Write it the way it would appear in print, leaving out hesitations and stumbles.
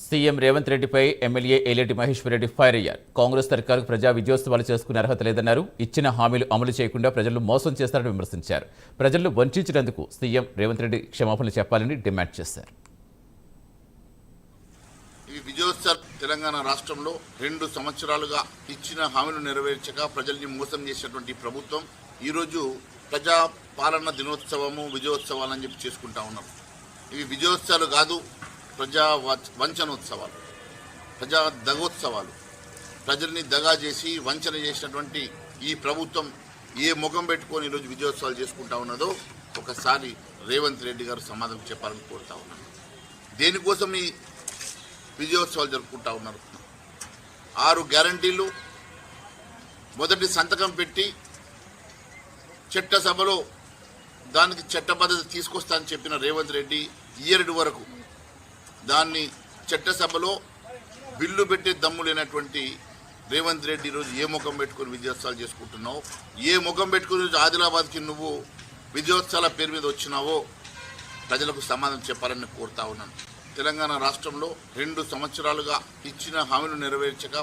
CM Revanth రెడ్డిపై MLA Eleti Maheshwar Reddy fire అయ్యారు. కాంగ్రెస్ సర్కారుకు ప్రజా విజయోత్సవాలు చేసుకునే అర్హత లేదన్నారు. ఇచ్చిన హామీలు అమలు చేయకుండా ప్రజలను మోసం చేస్తారని విమర్శించారు. ప్రజలను వంచినందుకు సీఎం రేవంత్ రెడ్డి క్షమాపణలు చెప్పాలని డిమాండ్ చేశారు. ఈ విజయోత్సవ్ తెలంగాణ రాష్ట్రంలో 2 సంవత్సరాలుగా ఇచ్చిన హామీలు నెరవేర్చక ప్రజల్ని మోసం చేసినటువంటి ప్రభుత్వం ఈరోజు ప్రజా పాలన దినోత్సవము విజయోత్సవాలని చెప్పి చేసుకుంటా ఉన్నారు. ఇవి విజయోత్సవాలు కాదు, ప్రజా వంచనోత్సవాలు, ప్రజా దగోత్సవాలు. ప్రజల్ని దగా చేసి వంచన చేసినటువంటి ఈ ప్రభుత్వం ఏ ముఖం పెట్టుకొని ఈరోజు విజయోత్సవాలు చేసుకుంటా ఉన్నదో ఒకసారి రేవంత్ రెడ్డి గారు సమాధానం చెప్పాలని కోరుతా ఉన్నాను. దేనికోసం ఈ విజయోత్సవాలు జరుపుకుంటా ఉన్నారు? 6 గ్యారంటీలు మొదటి సంతకం పెట్టి చట్టసభలో దానికి చట్టబద్ధత తీసుకొస్తా అని చెప్పిన రేవంత్ రెడ్డి ఇయర్డ్ వరకు దాన్ని చట్టసభలో బిల్లు పెట్టే దమ్ము లేనటువంటి రేవంత్ రెడ్డి ఈరోజు ఏ ముఖం పెట్టుకుని విజయోత్సవాలు చేసుకుంటున్నావు? ఏ ముఖం పెట్టుకుని ఆదిలాబాద్కి నువ్వు విజయోత్సవాల పేరు మీద వచ్చినావో ప్రజలకు సమాధానం చెప్పాలని కోరుతా ఉన్నాను. తెలంగాణ రాష్ట్రంలో 2 సంవత్సరాలుగా ఇచ్చిన హామీలు నెరవేర్చక